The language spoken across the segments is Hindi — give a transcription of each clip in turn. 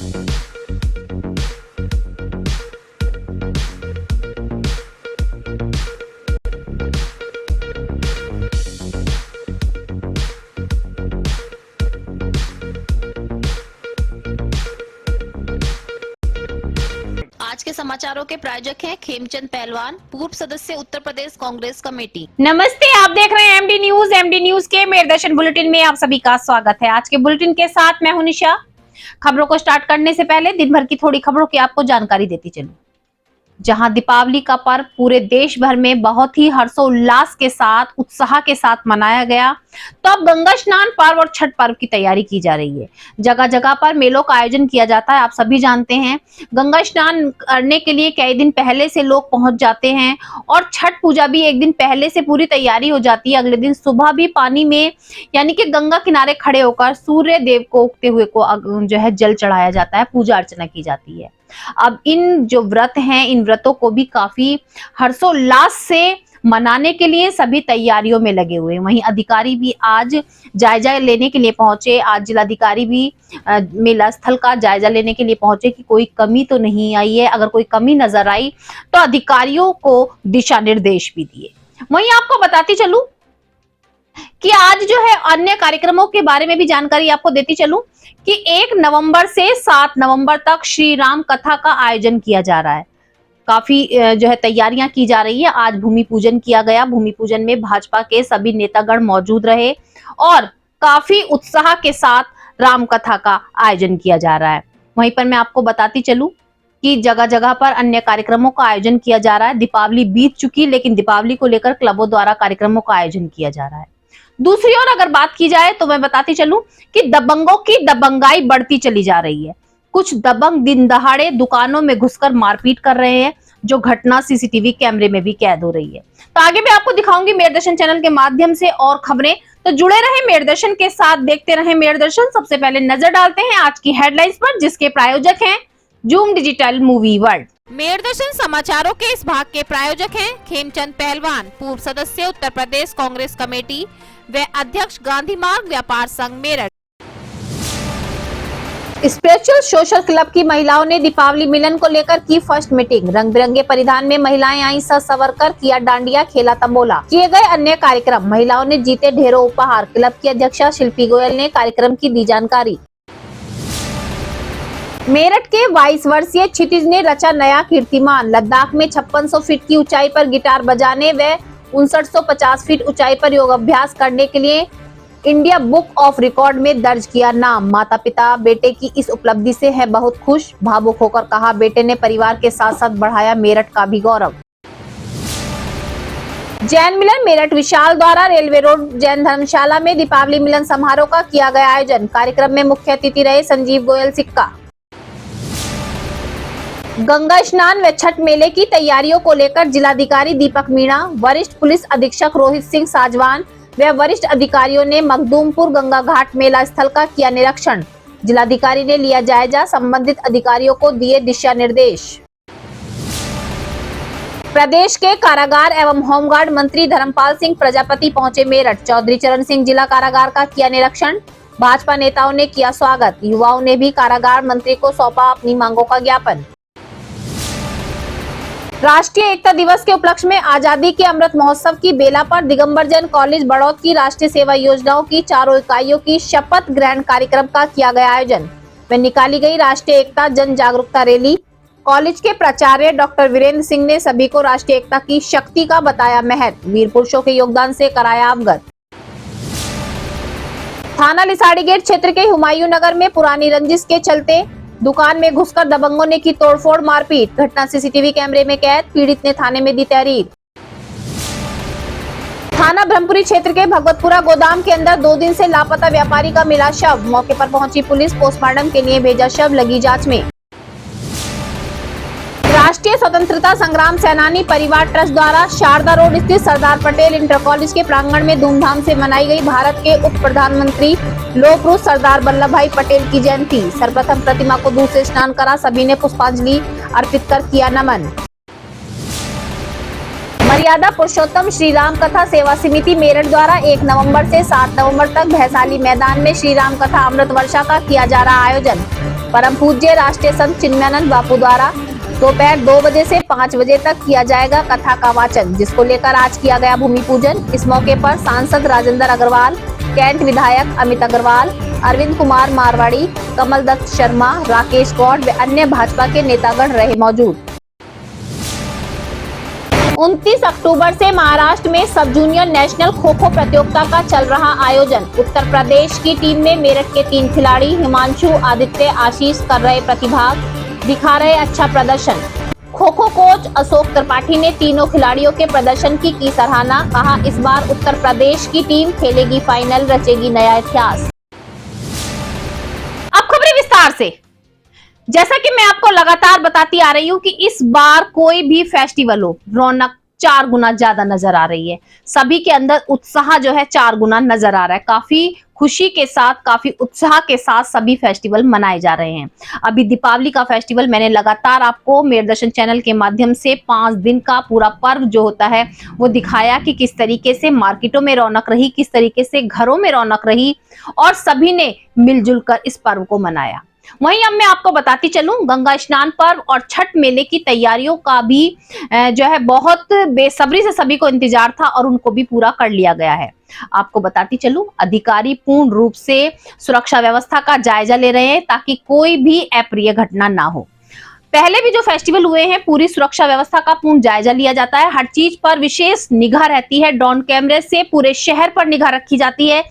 आज के समाचारों के प्रायोजक हैं खेमचंद पहलवान, पूर्व सदस्य उत्तर प्रदेश कांग्रेस कमेटी। नमस्ते, आप देख रहे हैं एमडी न्यूज। एमडी न्यूज के मेरदर्शन बुलेटिन में आप सभी का स्वागत है। आज के बुलेटिन के साथ मैं हूं निशा। खबरों को स्टार्ट करने से पहले दिन भर की थोड़ी खबरों की आपको जानकारी देती चलूं। जहां दीपावली का पर्व पूरे देश भर में बहुत ही हर्षोल्लास के साथ, उत्साह के साथ मनाया गया, तो अब गंगा स्नान पर्व और छठ पर्व की तैयारी की जा रही है। जगह जगह पर मेलों का आयोजन किया जाता है। आप सभी जानते हैं, गंगा स्नान करने के लिए कई दिन पहले से लोग पहुंच जाते हैं और छठ पूजा भी एक दिन पहले से पूरी तैयारी हो जाती है। अगले दिन सुबह भी पानी में यानी कि गंगा किनारे खड़े होकर सूर्य देव को उगते हुए को जो है जल चढ़ाया जाता है, पूजा अर्चना की जाती है। अब इन जो व्रत हैं, इन व्रतों को भी काफी हर्षोल्लास से मनाने के लिए सभी तैयारियों में लगे हुए हैं। वहीं अधिकारी भी आज जायजा लेने के लिए पहुंचे। आज जिलाधिकारी भी मेला स्थल का जायजा लेने के लिए पहुंचे कि कोई कमी तो नहीं आई है। अगर कोई कमी नजर आई तो अधिकारियों को दिशा निर्देश भी दिए। वहीं आपको बताती चलूं कि आज जो है अन्य कार्यक्रमों के बारे में भी जानकारी आपको देती चलूं कि 1 नवंबर से 7 नवंबर तक श्री राम कथा का आयोजन किया जा रहा है। काफी जो है तैयारियां की जा रही है। आज भूमि पूजन किया गया। भूमि पूजन में भाजपा के सभी नेतागण मौजूद रहे और काफी उत्साह के साथ राम कथा का आयोजन किया जा रहा है। वहीं पर मैं आपको बताती चलूं कि जगह जगह पर अन्य कार्यक्रमों का आयोजन किया जा रहा है। दीपावली बीत चुकी, लेकिन दीपावली को लेकर क्लबों द्वारा कार्यक्रमों का आयोजन किया जा रहा है। दूसरी ओर अगर बात की जाए तो मैं बताती चलूं कि दबंगों की दबंगाई बढ़ती चली जा रही है। कुछ दबंग दिन दहाड़े दुकानों में घुसकर मारपीट कर रहे हैं, जो घटना सीसीटीवी कैमरे में भी कैद हो रही है। तो आगे मैं आपको दिखाऊंगी मेरदर्शन चैनल के माध्यम से और खबरें। तो जुड़े रहे मेरदर्शन के साथ, देखते रहे मेरदर्शन। सबसे पहले नजर डालते हैं आज की हेडलाइंस पर, जिसके प्रायोजक हैं जूम डिजिटल मूवी वर्ल्ड। मेरदर्शन समाचारों के इस भाग के प्रायोजक हैं खेमचंद पहलवान, पूर्व सदस्य उत्तर प्रदेश कांग्रेस कमेटी व अध्यक्ष गांधी मार्ग व्यापार संघ मेरठ। स्पिरिचुअल सोशल क्लब की महिलाओं ने दीपावली मिलन को लेकर की फर्स्ट मीटिंग। रंग बिरंगे परिधान में महिलाएं आई सज संवर कर, किया डांडिया, खेला तंबोला, किए गए अन्य कार्यक्रम। महिलाओं ने जीते ढेरों उपहार। क्लब की अध्यक्षा शिल्पी गोयल ने कार्यक्रम की दी जानकारी। मेरठ के 22 वर्षीय क्षितिज ने रचा नया कीर्तिमान। लद्दाख में 5600 फीट की ऊंचाई पर गिटार बजाने व 5950 फीट ऊंचाई पर योग अभ्यास करने के लिए इंडिया बुक ऑफ रिकॉर्ड में दर्ज किया नाम। माता पिता बेटे की इस उपलब्धि से है बहुत खुश। भावुक होकर कहा, बेटे ने परिवार के साथ साथ बढ़ाया मेरठ का भी गौरव। जैन मिलन मेरठ विशाल द्वारा रेलवे रोड जैन धर्मशाला में दीपावली मिलन समारोह का किया गया आयोजन। कार्यक्रम में मुख्य अतिथि रहे संजीव गोयल सिक्का। गंगा स्नान व छठ मेले की तैयारियों को लेकर जिलाधिकारी दीपक मीणा, वरिष्ठ पुलिस अधीक्षक रोहित सिंह साजवान व वरिष्ठ अधिकारियों ने मखदूमपुर गंगा घाट मेला स्थल का किया निरीक्षण। जिलाधिकारी ने लिया जायजा, संबंधित अधिकारियों को दिए दिशा निर्देश। प्रदेश के कारागार एवं होमगार्ड मंत्री धर्मपाल सिंह प्रजापति पहुंचे मेरठ। चौधरी चरण सिंह जिला कारागार का किया निरीक्षण। भाजपा नेताओं ने किया स्वागत। युवाओं ने भी कारागार मंत्री को सौंपा अपनी मांगों का ज्ञापन। राष्ट्रीय एकता दिवस के उपलक्ष्य में आजादी के अमृत महोत्सव की बेला पर दिगंबर जैन कॉलेज बड़ौद की राष्ट्रीय सेवा योजनाओं की 4 इकाइयों की शपथ ग्रहण कार्यक्रम का किया गया आयोजन व निकाली गई राष्ट्रीय एकता जन जागरूकता रैली। कॉलेज के प्राचार्य डॉक्टर वीरेंद्र सिंह ने सभी को राष्ट्रीय एकता की शक्ति का बताया महत्व। वीर पुरुषों के योगदान से कराया अवगत। थाना लिसाड़ी गेट क्षेत्र के हुमायूं नगर में पुरानी रंजिश के चलते दुकान में घुसकर दबंगों ने की तोड़फोड़, मारपीट। घटना सीसीटीवी कैमरे में कैद। पीड़ित ने थाने में दी तहरीर। थाना ब्रह्मपुरी क्षेत्र के भगवतपुरा गोदाम के अंदर 2 दिन से लापता व्यापारी का मिला शव। मौके पर पहुंची पुलिस, पोस्टमार्टम के लिए भेजा शव, लगी जांच में। राष्ट्रीय स्वतंत्रता संग्राम सेनानी परिवार ट्रस्ट द्वारा शारदा रोड स्थित सरदार पटेल इंटर कॉलेज के प्रांगण में धूमधाम से मनाई गई भारत के उप प्रधानमंत्री लौह पुरुष सरदार वल्लभ भाई पटेल की जयंती। सर्वप्रथम प्रतिमा को दूध से स्नान करा, सभी ने पुष्पांजलि अर्पित कर किया नमन। मर्यादा पुरुषोत्तम श्री राम कथा सेवा समिति मेरठ द्वारा 1 नवंबर से 7 नवंबर तक भैसाली मैदान में श्री राम कथा अमृत वर्षा का किया जा रहा आयोजन। परम पूज्य राष्ट्रीय संत चिन्मयानंद बापू द्वारा दोपहर 2 बजे से 5 बजे तक किया जाएगा कथा का वाचन, जिसको लेकर आज किया गया भूमि पूजन। इस मौके पर सांसद राजेंद्र अग्रवाल, कैंट विधायक अमित अग्रवाल, अरविंद कुमार मारवाड़ी, कमल दत्त शर्मा, राकेश गौड़ व अन्य भाजपा के नेतागण रहे मौजूद। 29 अक्टूबर से महाराष्ट्र में सब जूनियर नेशनल खो खो प्रतियोगिता का चल रहा आयोजन। उत्तर प्रदेश की टीम में मेरठ के 3 खिलाड़ी हिमांशु, आदित्य, आशीष कर रहे प्रतिभाग, दिखा रहे अच्छा प्रदर्शन। खो खो कोच अशोक त्रिपाठी ने तीनों खिलाड़ियों के प्रदर्शन की सराहना। कहा, इस बार उत्तर प्रदेश की टीम खेलेगी फाइनल, रचेगी नया इतिहास। अब खबरें विस्तार से। जैसा कि मैं आपको लगातार बताती आ रही हूँ कि इस बार कोई भी फेस्टिवल हो, रौनक 4 गुना ज्यादा नजर आ रही है। सभी के अंदर उत्साह जो है 4 गुना नजर आ रहा है। काफी खुशी के साथ, काफी उत्साह के साथ सभी फेस्टिवल मनाए जा रहे हैं। अभी दीपावली का फेस्टिवल मैंने लगातार आपको मेरदर्शन चैनल के माध्यम से 5 दिन का पूरा पर्व जो होता है वो दिखाया कि किस तरीके से मार्केटों में रौनक रही, किस तरीके से घरों में रौनक रही और सभी ने मिलजुल कर इस पर्व को मनाया। वहीं अब मैं आपको बताती चलूं, गंगा स्नान पर्व और छठ मेले की तैयारियों का भी जो है बहुत बेसब्री से सभी को इंतजार था और उनको भी पूरा कर लिया गया है। आपको बताती चलूं, अधिकारी पूर्ण रूप से सुरक्षा व्यवस्था का जायजा ले रहे हैं ताकि कोई भी अप्रिय घटना ना हो। पहले भी जो फेस्टिवल हुए हैं पूरी सुरक्षा व्यवस्था का पूर्ण जायजा लिया जाता है। हर चीज पर विशेष निगाह रहती है। ड्रोन कैमरे से पूरे शहर पर निगाह रखी जाती है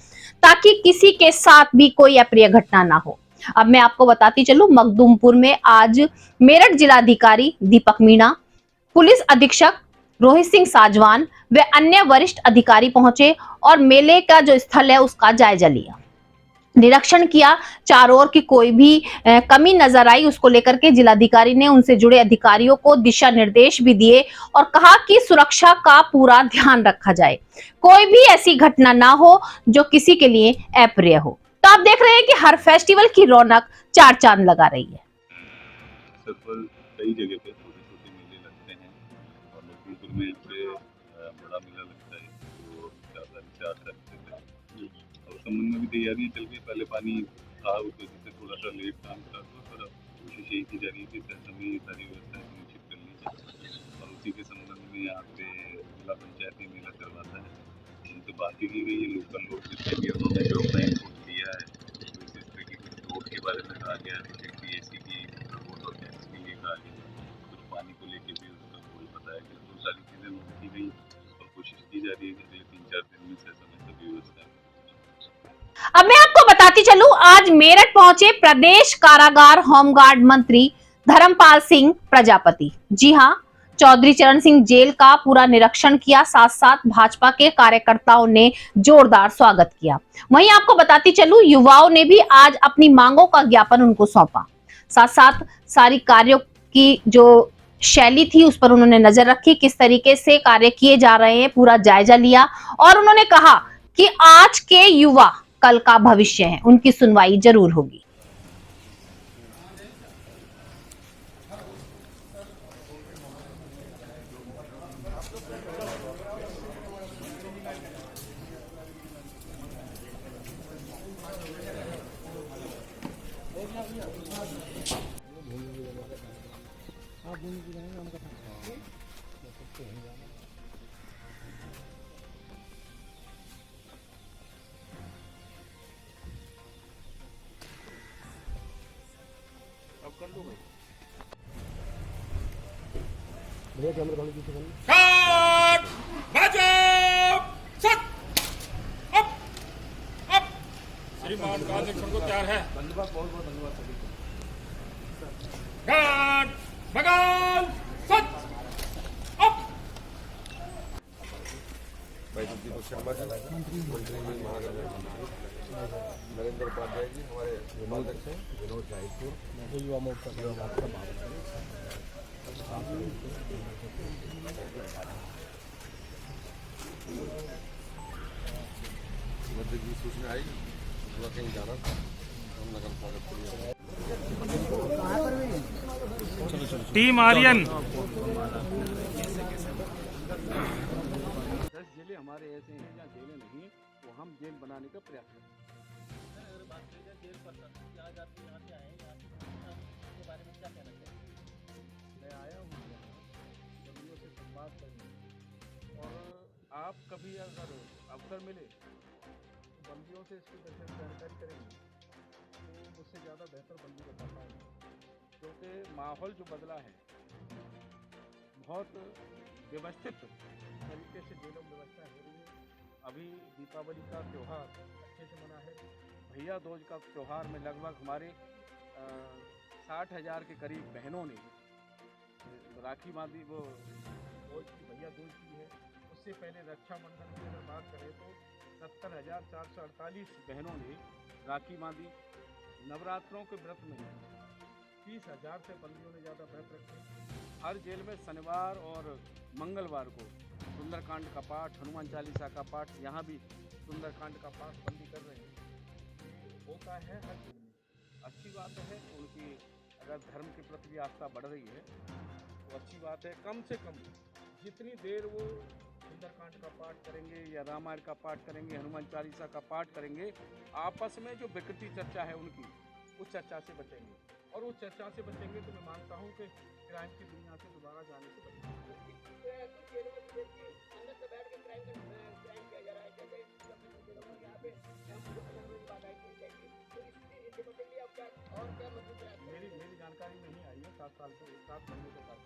ताकि किसी के साथ भी कोई अप्रिय घटना ना हो। अब मैं आपको बताती चलूं, मखदूमपुर में आज मेरठ जिलाधिकारी दीपक मीणा, पुलिस अधीक्षक रोहित सिंह साजवान व अन्य वरिष्ठ अधिकारी पहुंचे और मेले का जो स्थल है उसका जायजा लिया, निरीक्षण किया। चारों ओर की कोई भी कमी नजर आई उसको लेकर के जिलाधिकारी ने उनसे जुड़े अधिकारियों को दिशा निर्देश भी दिए और कहा कि सुरक्षा का पूरा ध्यान रखा जाए, कोई भी ऐसी घटना ना हो जो किसी के लिए अप्रिय हो। तो आप देख रहे हैं कि हर फेस्टिवल की रौनक 4 चांद लगा रही है। कई जगह पे छोटे-छोटे मेले लगते हैं और मखदूमपुर में बड़ा मेला लगता है जो 4 तारीख से और उस संबंध में भी तैयारियां चल रही है। पहले पानी था उस वजह से थोड़ा सा लेट काम करा तो पर कोशिश यही की जा रही है कि समय ये सारी व्यवस्था सुनिश्चित कर ली जाए और उसी के संबंध में यहाँ पे जिला पंचायती मेला करवाता है, उनसे बात भी की गई है। लोकल लोग जितने भी उन्होंने जो अपना इनपुट दिया है रोड के बारे में कहा गया है, एसी की रोड और के लिए कहा गया, कुछ पानी को लेके भी उसका बोल बताया गया। तो सारी चीज़ें नोट की गई और कोशिश की जा रही है कि अगले 3-4 दिन में से समय सभी व्यवस्था। अब मैं आपको बताती चलूं, आज मेरठ पहुंचे प्रदेश कारागार होमगार्ड मंत्री धर्मपाल सिंह प्रजापति। जी हां, चौधरी चरण सिंह जेल का पूरा निरीक्षण किया, साथ साथ भाजपा के कार्यकर्ताओं ने जोरदार स्वागत किया। वहीं आपको बताती चलूं, युवाओं ने भी आज अपनी मांगों का ज्ञापन उनको सौंपा। साथ साथ सारी कार्यों की जो शैली थी उस पर उन्होंने नजर रखी, किस तरीके से कार्य किए जा रहे हैं पूरा जायजा लिया और उन्होंने कहा कि आज के युवा कल का भविष्य है, उनकी सुनवाई जरूर होगी। श्रीमान का निरीक्षण को तैयार है। धन्यवाद, बहुत बहुत धन्यवाद सभी को। शर्मा जी, नरेंद्र उपाध्याय जी हमारे उपाध्यक्ष हैं, विनोद रायपुर युवा मोर्चा मध्य की सूचना आई, कहीं जाना था, हम नगर स्वागत टीम आर्यन जेल बनाने का प्रयास करें। अगर बात की जाए जेल प्रशासन की, आज आप यहाँ से आए हैं, यहाँ के बारे में क्या कहना चाहिए? मैं आया हूँ बंदियों से संवाद करने, और आप कभी अगर अवसर मिले तो बंदियों से इसकी जानकारी करेंगे तो मुझसे ज़्यादा बेहतर बंदी बता पाएंगे, क्योंकि माहौल जो बदला है, बहुत व्यवस्थित तरीके से जेलों में व्यवस्था हो रही है। अभी दीपावली का त्यौहार अच्छे से मना है। भैया दूज का त्यौहार में लगभग हमारे 60,000 के करीब बहनों ने राखी बांधी, वो दूज की भैया दूज की है। उससे पहले रक्षाबंधन की अगर बात करें तो 70,448 बहनों ने राखी बांधी। नवरात्रों के व्रत में 30,000 से बंदियों ने ज़्यादा व्रत रखे। हर जेल में शनिवार और मंगलवार को सुंदरकांड का पाठ, हनुमान चालीसा का पाठ, यहाँ भी सुंदरकांड का पाठ बंदी कर रहे हैं, होता है हर जेल में। अच्छी बात है, उनकी अगर धर्म के प्रति भी आस्था बढ़ रही है तो अच्छी बात है। कम से कम जितनी देर वो सुंदरकांड का पाठ करेंगे या रामायण का पाठ करेंगे, हनुमान चालीसा का पाठ करेंगे, आपस में जो विकृति चर्चा है उनकी, उस चर्चा से बचेंगे। और उस चर्चा से बचेंगे तो मैं मानता हूँ कि क्राइम की दुनिया से दोबारा जाने से बचेंगे। मेरी जानकारी नहीं आई है। 7 महीने के बाद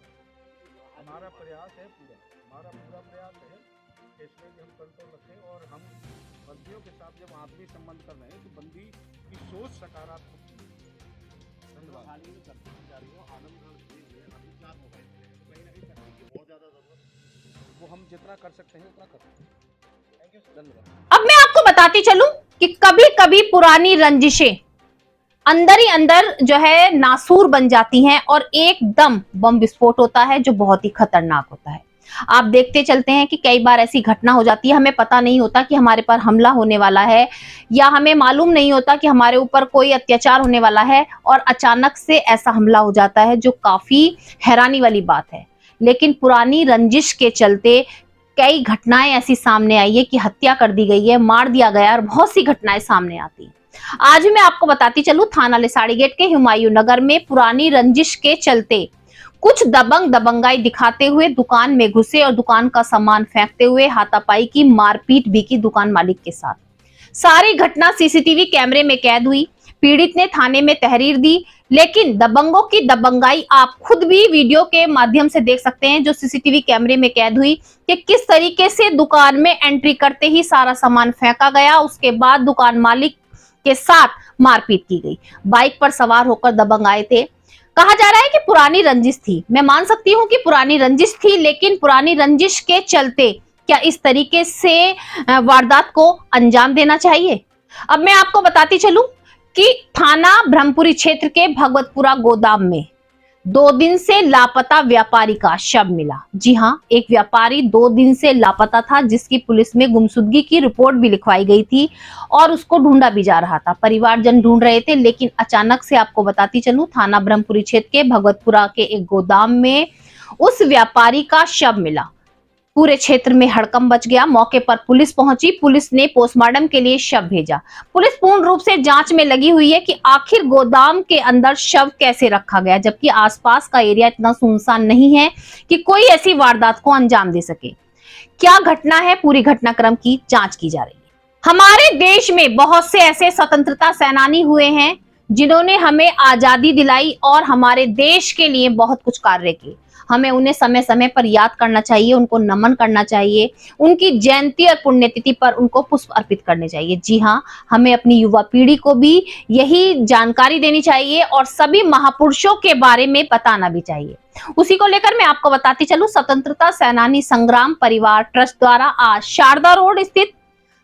हमारा प्रयास है, हमारा पूरा प्रयास है कि इसमें हम कंट्रोल रखें, और हम बंदियों के साथ जब आदमी संबंध कर रहे हैं तो बंदी की सोच सकारात्मक है। धन्यवाद। हाल ही में करती जा रही हो आलमगढ़ जेल में अभी 4 मोबाइल थे, तो कहीं ना कहीं करने की बहुत ज़्यादा जरूरत, वो हम जितना कर सकते हैं उतना करते हैं। थैंक यू, धन्यवाद। अब मैं आपको बताती चलूं कि कभी कभी पुरानी रंजिशें अंदर ही अंदर जो है नासूर बन जाती हैं और एकदम बम विस्फोट होता है जो बहुत ही खतरनाक होता है। आप देखते चलते हैं कि कई बार ऐसी घटना हो जाती है, हमें पता नहीं होता कि हमारे पर हमला होने वाला है, या हमें मालूम नहीं होता कि हमारे ऊपर कोई अत्याचार होने वाला है, और अचानक से ऐसा हमला हो जाता है जो काफी हैरानी वाली बात है। लेकिन पुरानी रंजिश के चलते कई घटनाएं ऐसी सामने आई है कि हत्या कर दी गई है, मार दिया गया, और बहुत सी घटनाएं सामने आती हैं। आज मैं आपको बताती चलूं, थाना लिसाड़ी गेट के हुमायूं नगर में पुरानी रंजिश के चलते कुछ दबंगाई दिखाते हुए दुकान में घुसे और दुकान का सामान फेंकते हुए हाथापाई की, मारपीट भी की दुकान मालिक के साथ। सारी घटना सीसीटीवी कैमरे में कैद हुई। पीड़ित ने थाने में तहरीर दी, लेकिन दबंगों की दबंगाई आप खुद भी वीडियो के माध्यम से देख सकते हैं जो सीसीटीवी कैमरे में कैद हुई, कि किस तरीके से दुकान में एंट्री करते ही सारा सामान फेंका गया। उसके बाद दुकान मालिक के साथ मारपीट की गई। बाइक पर सवार होकर दबंग आए थे। कहा जा रहा है कि पुरानी रंजिश थी। मैं मान सकती हूं कि पुरानी रंजिश थी, लेकिन पुरानी रंजिश के चलते क्या इस तरीके से वारदात को अंजाम देना चाहिए? अब मैं आपको बताती चलूं कि थाना ब्रह्मपुरी क्षेत्र के भगवतपुरा गोदाम में 2 दिन से लापता व्यापारी का शव मिला। जी हां, एक व्यापारी 2 दिन से लापता था, जिसकी पुलिस में गुमशुदगी की रिपोर्ट भी लिखवाई गई थी और उसको ढूंढा भी जा रहा था। परिवारजन ढूंढ रहे थे, लेकिन अचानक से आपको बताती चलूं, थाना ब्रह्मपुरी क्षेत्र के भगवतपुरा के एक गोदाम में उस व्यापारी का शव मिला। पूरे क्षेत्र में हड़कंप मच गया। मौके पर पुलिस पहुंची। पुलिस ने पोस्टमार्टम के लिए शव भेजा। पुलिस पूर्ण रूप से जांच में लगी हुई है कि आखिर गोदाम के अंदर शव कैसे रखा गया, जबकि आसपास का एरिया इतना सुनसान नहीं है कि कोई ऐसी वारदात को अंजाम दे सके। क्या घटना है, पूरी घटनाक्रम की जांच की जा रही है। हमारे देश में बहुत से ऐसे स्वतंत्रता सेनानी हुए हैं जिन्होंने हमें आजादी दिलाई और हमारे देश के लिए बहुत कुछ कार्य किए। हमें उन्हें समय समय पर याद करना चाहिए, उनको नमन करना चाहिए, उनकी जयंती और पुण्यतिथि पर उनको पुष्प अर्पित करने चाहिए। जी हाँ, हमें अपनी युवा पीढ़ी को भी यही जानकारी देनी चाहिए और सभी महापुरुषों के बारे में बताना भी चाहिए। उसी को लेकर मैं आपको बताती चलूं, स्वतंत्रता सेनानी संग्राम परिवार ट्रस्ट द्वारा आज शारदा रोड स्थित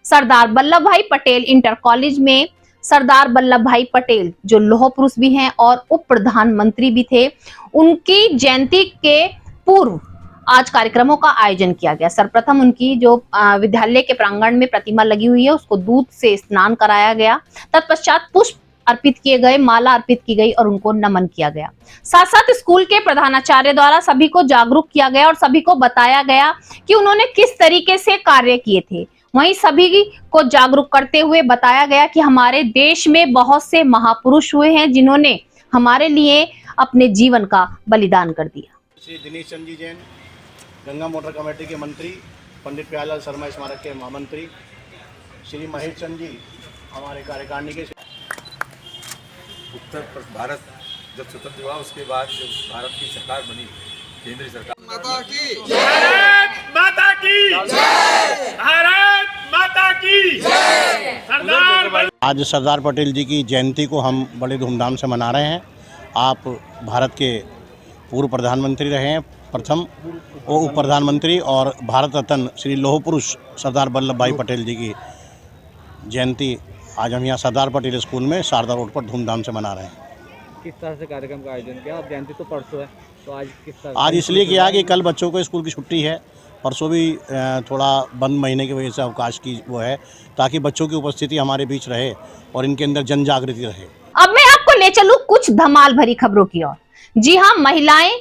सरदार वल्लभ भाई पटेल इंटर कॉलेज में सरदार वल्लभ भाई पटेल, जो लौह पुरुष भी हैं और उप प्रधानमंत्री भी थे, उनकी जयंती के पूर्व आज कार्यक्रमों का आयोजन किया गया। सर्वप्रथम उनकी जो विद्यालय के प्रांगण में प्रतिमा लगी हुई है उसको दूध से स्नान कराया गया। तत्पश्चात पुष्प अर्पित किए गए, माला अर्पित की गई और उनको नमन किया गया। साथ साथ स्कूल के प्रधानाचार्य द्वारा सभी को जागरूक किया गया और सभी को बताया गया कि उन्होंने किस तरीके से कार्य किए थे। वहीं सभी को जागरूक करते हुए बताया गया कि हमारे देश में बहुत से महापुरुष हुए हैं जिन्होंने हमारे लिए अपने जीवन का बलिदान कर दिया। श्री दिनेश चंद जी जैन, गंगा मोटर कमेटी के मंत्री, पंडित प्यारेलाल शर्मा स्मारक के महामंत्री, श्री महेश चंद जी हमारे कार्यकारिणी के। भारत जब स्वतंत्र हुआ उसके बाद जब भारत की सरकार बनी, केंद्रीय सरकार, माता की जय, माता की जय, भारत माता की जय। सरदार आज सरदार पटेल जी की जयंती को हम बड़े धूमधाम से मना रहे हैं। आप भारत के पूर्व प्रधानमंत्री रहे हैं, प्रथम उप प्रधानमंत्री, और भारत रत्न श्री लौह पुरुष सरदार वल्लभ भाई पटेल जी की जयंती आज हम यहाँ सरदार पटेल स्कूल में शारदा रोड पर धूमधाम से मना रहे हैं। किस तरह से कार्यक्रम का आयोजन किया? अब जयंती तो परसों है, तो आज किस तरह? आज इसलिए किया कि कल बच्चों को स्कूल की छुट्टी है, परसों भी थोड़ा बंद महीने की वजह से अवकाश की वो है, ताकि बच्चों की उपस्थिति हमारे बीच रहे और इनके अंदर जन जागृति रहे। अब मैं आपको ले चलूं कुछ धमाल भरी खबरों की ओर। जी हां, महिलाएं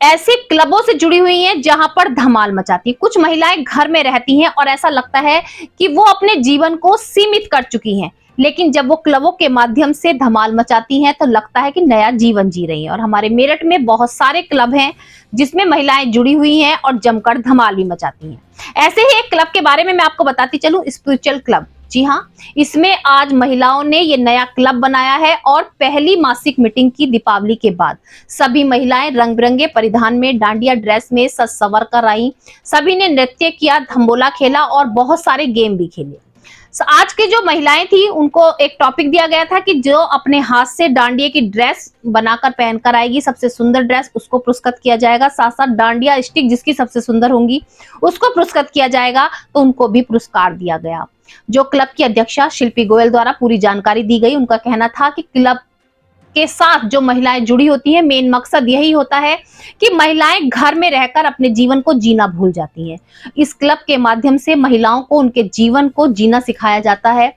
ऐसे क्लबों से जुड़ी हुई हैं जहां पर धमाल मचाती। कुछ महिलाएं घर में रहती हैं और ऐसा लगता है कि वो अपने जीवन को सीमित कर चुकी हैं, लेकिन जब वो क्लबों के माध्यम से धमाल मचाती हैं तो लगता है कि नया जीवन जी रही हैं। और हमारे मेरठ में बहुत सारे क्लब हैं जिसमें महिलाएं जुड़ी हुई हैं और जमकर धमाल भी मचाती हैं। ऐसे ही एक क्लब के बारे में मैं आपको बताती चलूं, स्पिरिचुअल क्लब। जी हां, इसमें आज महिलाओं ने ये नया क्लब बनाया है और पहली मासिक मीटिंग की दीपावली के बाद सभी महिलाएं रंग बिरंगे परिधान में डांडिया ड्रेस में सज संवर कर आई। सभी ने नृत्य किया, धम्बोला खेला और बहुत सारे गेम भी खेले। आज की जो महिलाएं थी उनको एक टॉपिक दिया गया था कि जो अपने हाथ से डांडिया की ड्रेस बनाकर पहनकर आएगी, सबसे सुंदर ड्रेस उसको पुरस्कृत किया जाएगा। साथ साथ डांडिया स्टिक जिसकी सबसे सुंदर होंगी उसको पुरस्कृत किया जाएगा, तो उनको भी पुरस्कार दिया गया। जो क्लब की अध्यक्षा शिल्पी गोयल द्वारा पूरी जानकारी दी गई। उनका कहना था कि क्लब के साथ जो महिलाएं जुड़ी होती हैं, मेन मकसद यही होता है कि महिलाएं घर में रहकर अपने जीवन को जीना भूल जाती हैं। इस क्लब के माध्यम से महिलाओं को उनके जीवन को जीना सिखाया जाता है।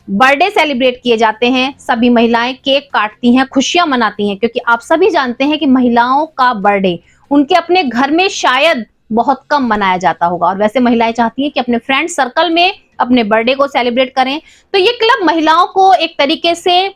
बर्थडे सेलिब्रेट किए जाते हैं, सभी महिलाएं केक काटती हैं, खुशियां मनाती हैं, क्योंकि आप सभी जानते हैं कि महिलाओं का बर्थडे उनके अपने घर में शायद बहुत कम मनाया जाता होगा, और वैसे महिलाएं चाहती हैं कि अपने फ्रेंड सर्कल में अपने बर्थडे को सेलिब्रेट करें। तो ये क्लब महिलाओं को एक तरीके से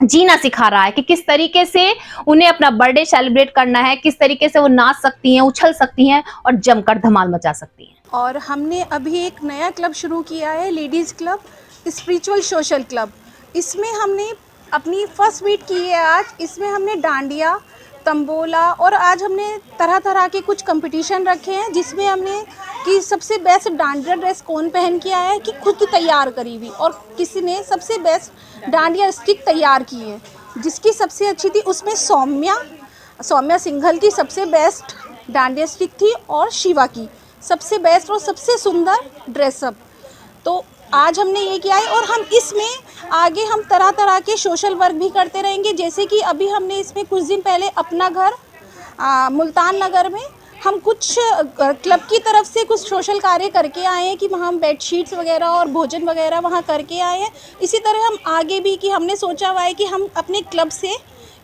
जीना सिखा रहा है कि किस तरीके से उन्हें अपना बर्थडे सेलिब्रेट करना है, किस तरीके से वो नाच सकती हैं, उछल सकती हैं और जमकर धमाल मचा सकती हैं। और हमने अभी एक नया क्लब शुरू किया है, ladies club, spiritual social club. इसमें हमने अपनी फर्स्ट मीट की है आज। इसमें हमने डांडिया, तंबोला और आज हमने तरह तरह के कुछ कंपटीशन रखे हैं, जिसमें हमने कि सबसे बेस्ट डांडिया ड्रेस कौन पहन के आया है कि खुद की तैयार करी हुई, और किसी ने सबसे बेस्ट डांडिया स्टिक तैयार की है जिसकी सबसे अच्छी थी। उसमें सौम्या सिंघल की सबसे बेस्ट डांडिया स्टिक थी और शिवा की सबसे बेस्ट और सबसे सुंदर ड्रेसअप। तो आज हमने ये किया है और हम इसमें आगे हम तरह तरह के सोशल वर्क भी करते रहेंगे। जैसे कि अभी हमने इसमें कुछ दिन पहले अपना घर मुल्तान नगर में हम कुछ क्लब की तरफ से कुछ सोशल कार्य करके आए हैं कि वहाँ हम बेडशीट्स वगैरह और भोजन वगैरह वहाँ करके आए हैं। इसी तरह हम आगे भी कि हमने सोचा हुआ है कि हम अपने क्लब से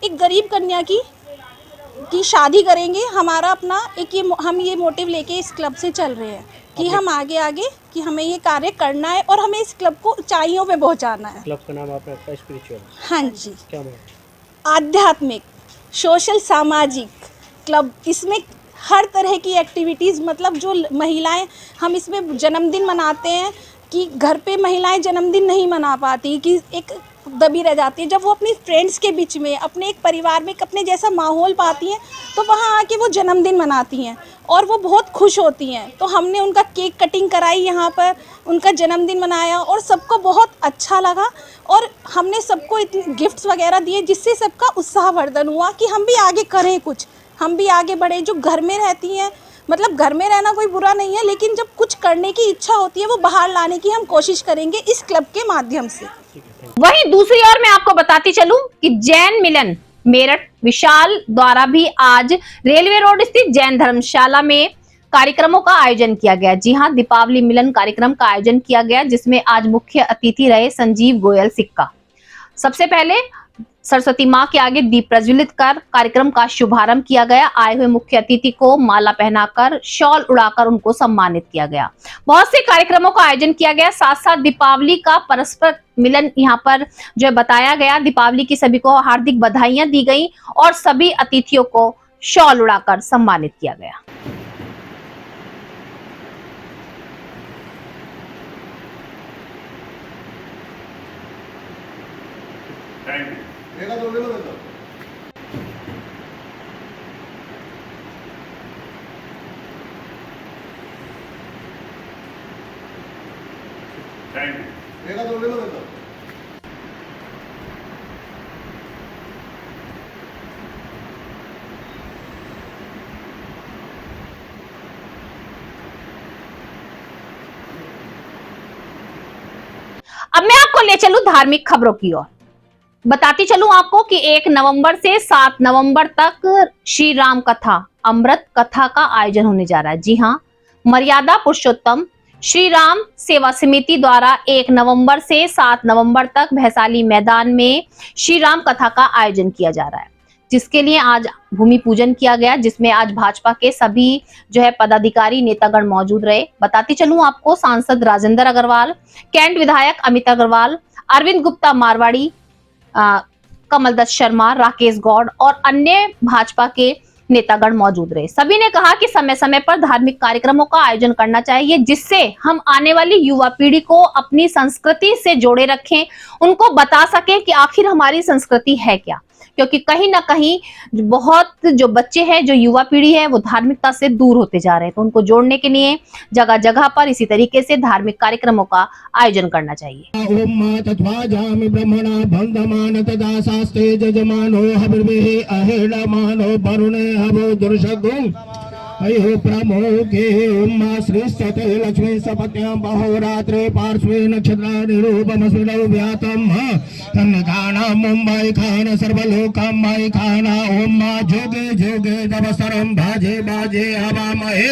एक गरीब कन्या की शादी करेंगे। हमारा अपना एक हम ये मोटिव लेके इस क्लब से चल रहे हैं कि हम आगे कि हमें ये कार्य करना है और हमें इस क्लब को ऊंचाइयों पे पहुंचाना है। क्लब का नाम आपका स्पिरिचुअल? हाँ जी, क्या नाम? आध्यात्मिक, सोशल, सामाजिक क्लब। इसमें हर तरह की एक्टिविटीज़, मतलब जो महिलाएं, हम इसमें जन्मदिन मनाते हैं कि घर पे महिलाएं जन्मदिन नहीं मना पाती, कि एक दबी रह जाती है। जब वो अपनी फ्रेंड्स के बीच में, अपने एक परिवार में अपने जैसा माहौल पाती हैं तो वहाँ आके वो जन्मदिन मनाती हैं और वो बहुत खुश होती हैं। तो हमने उनका केक कटिंग कराई, यहाँ पर उनका जन्मदिन मनाया और सबको बहुत अच्छा लगा और हमने सबको इतने गिफ्ट्स वगैरह दिए जिससे सबका उत्साहवर्धन हुआ कि हम भी आगे करें, कुछ हम भी आगे बढ़े। जो घर में रहती हैं, मतलब घर में रहना कोई बुरा नहीं है, लेकिन जब कुछ करने की इच्छा होती है वो बाहर लाने की हम कोशिश करेंगे इस क्लब के माध्यम से। वहीं दूसरी ओर मैं आपको बताती चलूं कि जैन मिलन मेरठ विशाल द्वारा भी आज रेलवे रोड स्थित जैन धर्मशाला में कार्यक्रमों का आयोजन किया गया। जी हां, दीपावली मिलन कार्यक्रम का आयोजन किया गया जिसमें आज मुख्य अतिथि रहे संजीव गोयल सिक्का। सबसे पहले सरस्वती मां के आगे दीप प्रज्वलित कर कार्यक्रम का शुभारंभ किया गया। आए हुए मुख्य अतिथि को माला पहनाकर, शॉल उड़ाकर उनको सम्मानित किया गया। बहुत से कार्यक्रमों का आयोजन किया गया। साथ साथ दीपावली का परस्पर मिलन यहाँ पर जो है बताया गया। दीपावली की सभी को हार्दिक बधाइयां दी गई और सभी अतिथियों को शॉल उड़ाकर सम्मानित किया गया। Thank you. Thank you. अब मैं आपको ले चलूं धार्मिक खबरों की ओर। बताती चलूं आपको कि 1 नवंबर से 7 नवंबर तक श्री राम कथा, अमृत कथा का आयोजन होने जा रहा है। जी हां, मर्यादा पुरुषोत्तम श्री राम सेवा समिति द्वारा 1 नवंबर से 7 नवंबर तक भैसाली मैदान में श्री राम कथा का आयोजन किया जा रहा है, जिसके लिए आज भूमि पूजन किया गया, जिसमें आज भाजपा के सभी जो है पदाधिकारी नेतागण मौजूद रहे। बताती चलूं आपको, सांसद राजेंद्र अग्रवाल, कैंट विधायक अमित अग्रवाल, अरविंद गुप्ता मारवाड़ी, कमल दत्त शर्मा, राकेश गौड़ और अन्य भाजपा के नेतागण मौजूद रहे। सभी ने कहा कि समय समय पर धार्मिक कार्यक्रमों का आयोजन करना चाहिए, जिससे हम आने वाली युवा पीढ़ी को अपनी संस्कृति से जोड़े रखें, उनको बता सकें कि आखिर हमारी संस्कृति है क्या। क्योंकि कहीं ना कहीं बहुत जो बच्चे हैं, जो युवा पीढ़ी है, वो धार्मिकता से दूर होते जा रहे हैं। तो उनको जोड़ने के लिए जगह जगह पर इसी तरीके से धार्मिक कार्यक्रमों का आयोजन करना चाहिए। अयो प्रमोखे उम्मा श्रीस्ते लक्ष्मी सपत्यां बहोरात्रे पार्श्वे नक्षत्र निरूपमस्मिनौ व्यातम तन्नकाना मुंबई खान सर्वलोकमय खाना उम्मा जोगे जोगे दवसरम भाजे बाजे हवामहे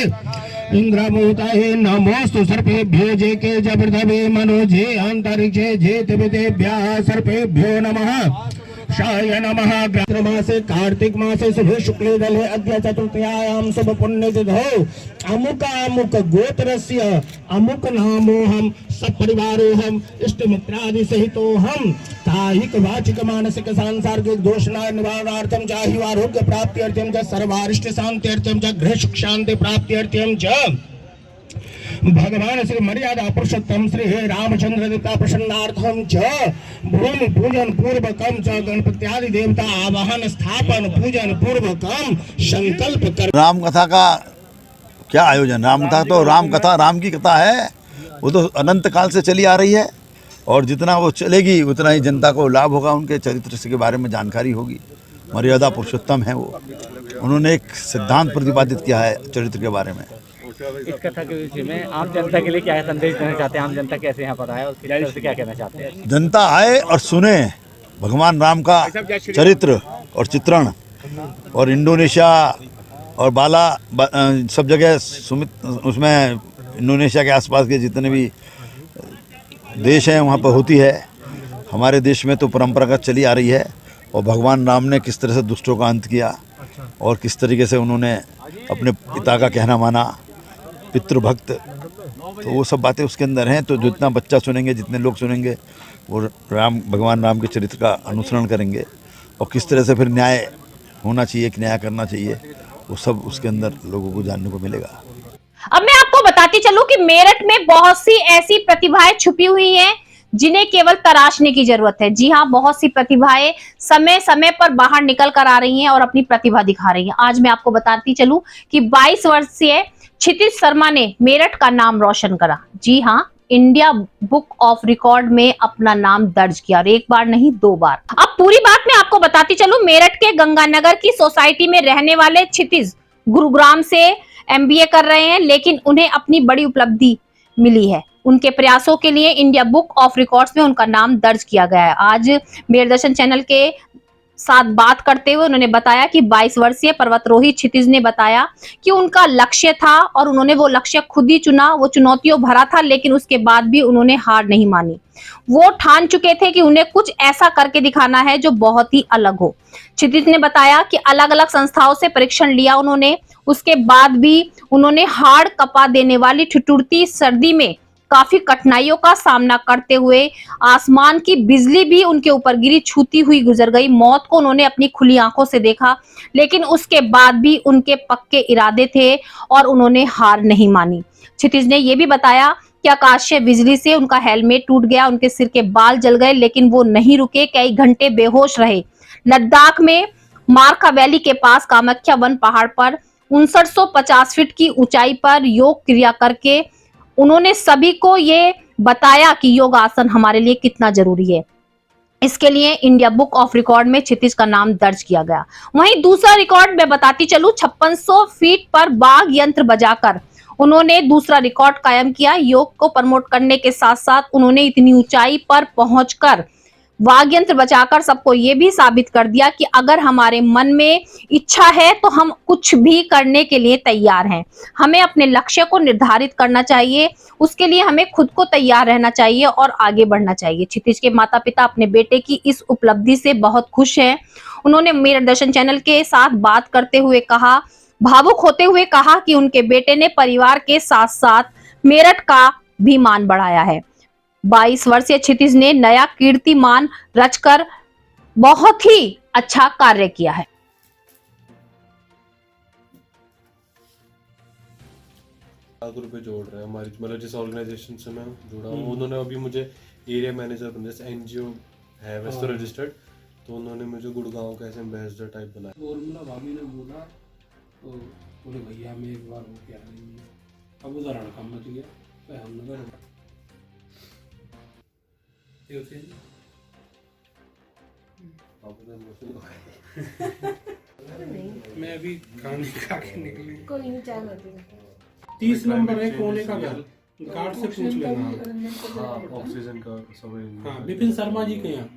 इंद्रमूताये नमोस्तु सर्पेभ्यो जे के जबर्दवे मनोजे अंतरिक्षे जे देवेभ्यः सर्पेभ्यो नमः। शाय नमः। ग्राम मासे कार्तिक मासे शुभ शुक्ले दले अद्य चतुर्थ्यायां शुभ पुण्य तिथौ अमुक अमुक गोत्रस्य अमुक नामो हम सपरिवारो हम इष्ट मित्रादि सहितो हम कायिक वाचिक मानसिक सांसारिक दोष निवारणार्थम च आयुरारोग्य प्राप्त्यर्थम च सर्वारिष्ट शांत्यर्थम च गृह सुख शांति प्राप्त्यर्थम च भगवान श्री मर्यादा पुरुषोत्तम श्री रामचंद्र देवता प्रसन्नार्थम च भूमि पूजन पूर्वकम च गणपत्यादि देवता आवाहन स्थापन पूजन पूर्वकम संकल्प कर। राम कथा का क्या आयोजन? राम कथा तो राम कथा, राम की कथा है, वो तो अनंत काल से चली आ रही है और जितना वो चलेगी उतना ही जनता को लाभ होगा, उनके चरित्र के बारे में जानकारी होगी। मर्यादा पुरुषोत्तम है वो, उन्होंने एक सिद्धांत प्रतिपादित किया है चरित्र के बारे में। इस कथा के विषय में आम जनता के लिए क्या संदेश देना चाहते हैं? आम जनता कैसे यहाँ पर आए और किस तरह से क्या कहना चाहते हैं? जनता आए और सुने भगवान राम का चरित्र और चित्रण, और इंडोनेशिया और बाला सब जगह उसमें इंडोनेशिया के आसपास के जितने भी देश हैं वहाँ पर होती है। हमारे देश में तो परंपरागत चली आ रही है, और भगवान राम ने किस तरह से दुष्टों का अंत किया और किस तरीके से उन्होंने अपने पिता का कहना माना, पितृभक्त, तो वो सब बातें उसके अंदर हैं। तो जितना बच्चा सुनेंगे, जितने लोग सुनेंगे, वो भगवान राम के चरित्र का अनुसरण करेंगे, और किस तरह से फिर न्याय होना चाहिए, न्याय करना चाहिए, वो सब उसके अंदर लोगों को जानने को मिलेगा। अब मैं आपको बताती चलूं कि मेरठ में बहुत सी ऐसी प्रतिभाएं छुपी हुई हैं जिन्हें केवल तराशने की जरूरत है। जी हाँ, बहुत सी प्रतिभाएं समय समय पर बाहर निकल कर आ रही हैं और अपनी प्रतिभा दिखा रही हैं। आज मैं आपको बताती चलूं कि 22 वर्षीय क्षितिज शर्मा ने मेरठ का नाम रोशन करा। जी हाँ, इंडिया बुक ऑफ रिकॉर्ड में अपना नाम दर्ज किया, और एक बार नहीं 2 बार। अब पूरी बात मैं आपको बताती चलूं। मेरठ के गंगानगर की सोसाइटी में रहने वाले क्षितिज गुरुग्राम से MBA कर रहे हैं, लेकिन उन्हें अपनी बड़ी उपलब्धि मिली है। उनके प्रयासों के लिए इंडिया बुक ऑफ रिकॉर्ड्स में उनका नाम दर्ज किया गया है। आज मेरदर्शन चैनल के साथ बात करते हुए उन्होंने बताया कि 22 वर्षीय पर्वतारोही क्षितिज ने बताया कि उनका लक्ष्य था और उन्होंने वो लक्ष्य खुद ही चुना। वो चुनौतियों भरा था, लेकिन उसके बाद भी उन्होंने हार नहीं मानी। वो ठान चुके थे कि उन्हें कुछ ऐसा करके दिखाना है जो बहुत ही अलग हो। क्षितिज ने बताया कि अलग अलग संस्थाओं से परीक्षण लिया उन्होंने, उसके बाद भी उन्होंने हाड़ कपा देने वाली ठिठुरती सर्दी में काफी कठिनाइयों का सामना करते हुए आसमान की बिजली भी उनके ऊपर गिरी, छूती हुई गुजर गई। मौत को उन्होंने अपनी खुली आंखों से देखा, लेकिन उसके बाद भी उनके पक्के इरादे थे और उन्होंने हार नहीं मानी। क्षितिज ने यह भी बताया कि आकाशीय बिजली से उनका हेलमेट टूट गया, उनके सिर के बाल जल गए, लेकिन वो नहीं रुके, कई घंटे बेहोश रहे। लद्दाख में मारका वैली के पास कामाख्या वन पहाड़ पर 5950 फीट की ऊंचाई पर योग क्रिया करके उन्होंने सभी को ये बताया कि योग आसन हमारे लिए कितना जरूरी है। इसके लिए इंडिया बुक ऑफ रिकॉर्ड में क्षितिज का नाम दर्ज किया गया। वहीं दूसरा रिकॉर्ड मैं बताती चलूं, 5600 फीट पर बाघ यंत्र बजाकर उन्होंने दूसरा रिकॉर्ड कायम किया। योग को प्रमोट करने के साथ साथ उन्होंने इतनी ऊंचाई पर पहुंचकर वाद्य यंत्र बजाकर सबको ये भी साबित कर दिया कि अगर हमारे मन में इच्छा है तो हम कुछ भी करने के लिए तैयार हैं। हमें अपने लक्ष्य को निर्धारित करना चाहिए, उसके लिए हमें खुद को तैयार रहना चाहिए और आगे बढ़ना चाहिए। क्षितिज के माता पिता अपने बेटे की इस उपलब्धि से बहुत खुश हैं। उन्होंने मेरठ दर्शन चैनल के साथ बात करते हुए कहा, भावुक होते हुए कहा कि उनके बेटे ने परिवार के साथ साथ मेरठ का भी मान बढ़ाया है। 22 वर्षीय क्षितिज ने नया कीर्तिमान रचकर बहुत ही अच्छा कार्य किया है। रुपए जोड़ रहे हैं हमारी, मतलब जिस ऑर्गेनाइजेशन से मैं जुड़ा हूँ, उन्होंने अभी मुझे एरिया मैनेजर बना, जैसे एनजीओ है वैसे तो रजिस्टर्ड, तो उन्होंने मुझे गुड़गांव का ऐसे एम्बेसडर टाइप बनाया। फॉर्मूला भाभी ने बोला तो बोले भैया मैं एक बार हो क्या, अब उदाहरण कम मच गया तो हमने मैं अभी खाने खा के निकली। कोई नहीं, चाय मत 30 नंबर है कोने का घर, कार्ड से पूछ लेना। हाँ, ऑक्सीजन का सब। हाँ, विपिन शर्मा जी के यहाँ।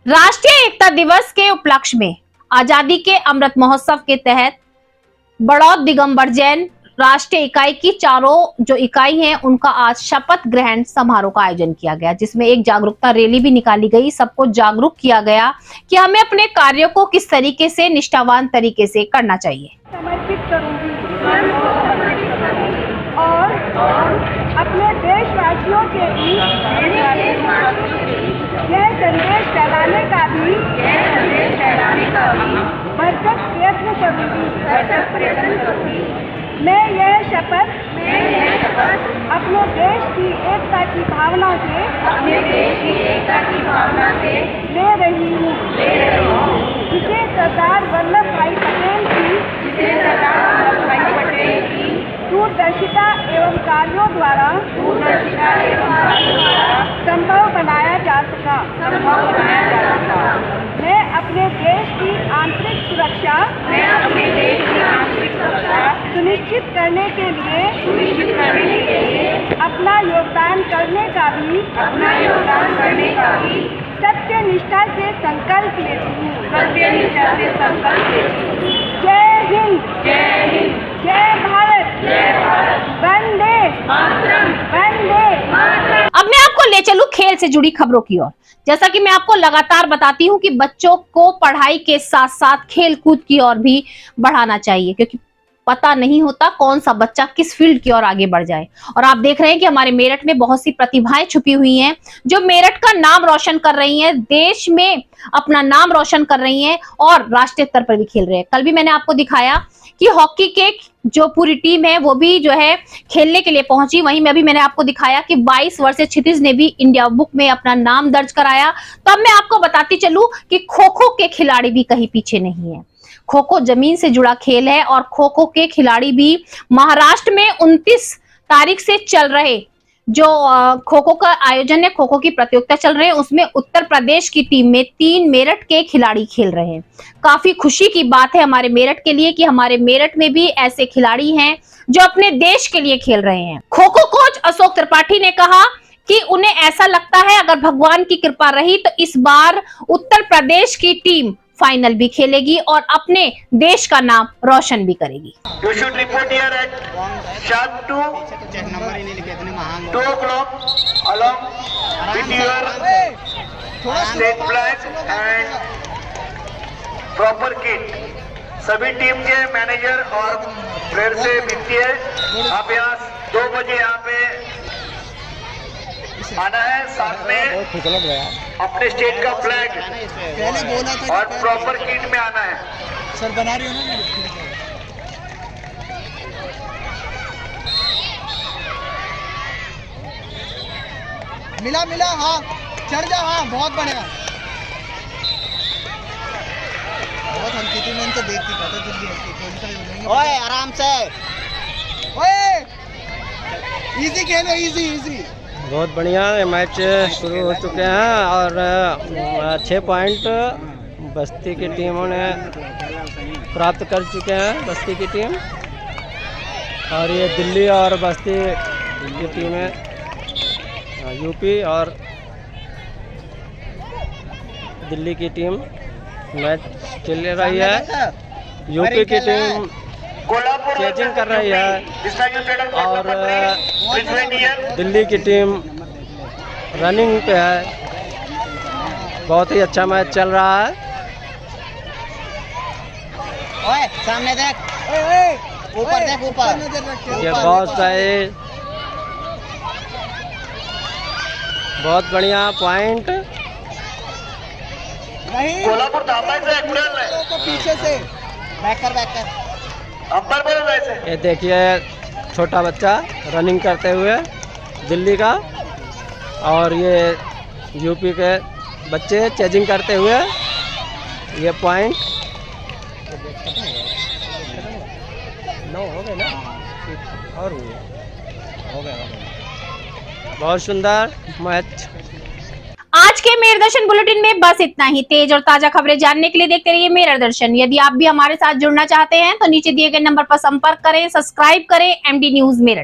राष्ट्रीय एकता दिवस के उपलक्ष्य में आजादी के अमृत महोत्सव के तहत बड़ौद दिगंबर जैन राष्ट्रीय इकाई की चारों जो इकाई हैं उनका आज शपथ ग्रहण समारोह का आयोजन किया गया, जिसमें एक जागरूकता रैली भी निकाली गई। सबको जागरूक किया गया कि हमें अपने कार्यों को किस तरीके से निष्ठावान तरीके से करना चाहिए। समर्पित करूंगी और अपने देशवासियों के बीच यह संदेश फैलाने का भी भरसक प्रयत्न करूंगी। मैं यह शपथ अपने देश की एकता की भावना से ले रही हूँ, जिसे सरदार वल्लभ भाई पटेल की दूरदर्शिता एवं कार्यों द्वारा संभव बनाया जा सका। मैं अपने देश की आंतरिक सुरक्षा सुनिश्चित करने के लिए अपना योगदान करने का भी सत्य निष्ठा से संकल्प लेती हूँ। जय हिंद, जय भारत, वंदे वंदे। अब मैं आपको ले चलूं खेल से जुड़ी खबरों की ओर। जैसा कि मैं आपको लगातार बताती हूं कि बच्चों को पढ़ाई के साथ साथ खेल कूद की ओर भी बढ़ाना चाहिए, क्योंकि पता नहीं होता कौन सा बच्चा किस फील्ड की ओर आगे बढ़ जाए। और आप देख रहे हैं कि हमारे मेरठ में बहुत सी प्रतिभाएं छुपी हुई हैं जो मेरठ का नाम रोशन कर रही हैं, देश में अपना नाम रोशन कर रही हैं और राष्ट्रीय स्तर पर भी खेल रहे हैं। कल भी मैंने आपको दिखाया कि हॉकी के जो पूरी टीम है वो भी जो है खेलने के लिए पहुंची। वहीं में अभी मैंने आपको दिखाया कि 22 वर्षीय क्षितिज ने भी इंडिया बुक में अपना नाम दर्ज कराया। तो अब मैं आपको बताती चलूं कि खो खो के खिलाड़ी भी कहीं पीछे नहीं है। खो खो जमीन से जुड़ा खेल है और खो खो के खिलाड़ी भी महाराष्ट्र में 29 तारीख से चल रहे जो खो खो का आयोजन है, खो खो की प्रतियोगिता चल रही है, उसमें उत्तर प्रदेश की टीम में 3 मेरठ के खिलाड़ी खेल रहे हैं। काफी खुशी की बात है हमारे मेरठ के लिए कि हमारे मेरठ में भी ऐसे खिलाड़ी हैं जो अपने देश के लिए खेल रहे हैं। खो खो कोच अशोक त्रिपाठी ने कहा कि उन्हें ऐसा लगता है अगर भगवान की कृपा रही तो इस बार उत्तर प्रदेश की टीम फाइनल भी खेलेगी और अपने देश का नाम रोशन भी करेगी। You should report here at sharp 2 o'clock along with your state flag and proper kit. सभी टीम के मैनेजर और प्लेयर से विनती है, आप यहाँ 2 बजे यहाँ पे आना है, साथ में अपने स्टेट का फ्लैग और प्रॉपर किट में आना है। सर बना रही हो ना? मिला हाँ, चढ़ जा, हाँ बहुत बढ़िया, बहुत हल्की थी, मैंने तो देखती पता जल्दी। ओए आराम से, ओए इजी खेलो, इजी। बहुत बढ़िया मैच शुरू हो चुके हैं और 6 पॉइंट बस्ती की टीमों ने प्राप्त कर चुके हैं, बस्ती की टीम, और ये दिल्ली और बस्ती की टीमें, यूपी और दिल्ली की टीम मैच खेल रही है। यूपी की टीम चेजिंग कर रही है और दिल्ली की टीम रनिंग पे है। बहुत ही अच्छा मैच चल रहा है। ओए सामने देख, ऊपर देख, ऊपर। ये बहुत बढ़िया पॉइंट। कोल्हापुर थांबायचं को पीछे से बैक कर। अंबर बोलो वैसे। ये देखिए छोटा बच्चा रनिंग करते हुए दिल्ली का, और ये यूपी के बच्चे चेजिंग करते हुए। ये पॉइंट 9 हो गए ना, और हो गया। बहुत सुंदर मैच। आज के मेरा दर्शन बुलेटिन में बस इतना ही। तेज और ताजा खबरें जानने के लिए देखते रहिए मेरा दर्शन। यदि आप भी हमारे साथ जुड़ना चाहते हैं तो नीचे दिए गए नंबर पर संपर्क करें, सब्सक्राइब करें एमडी न्यूज मेरठ।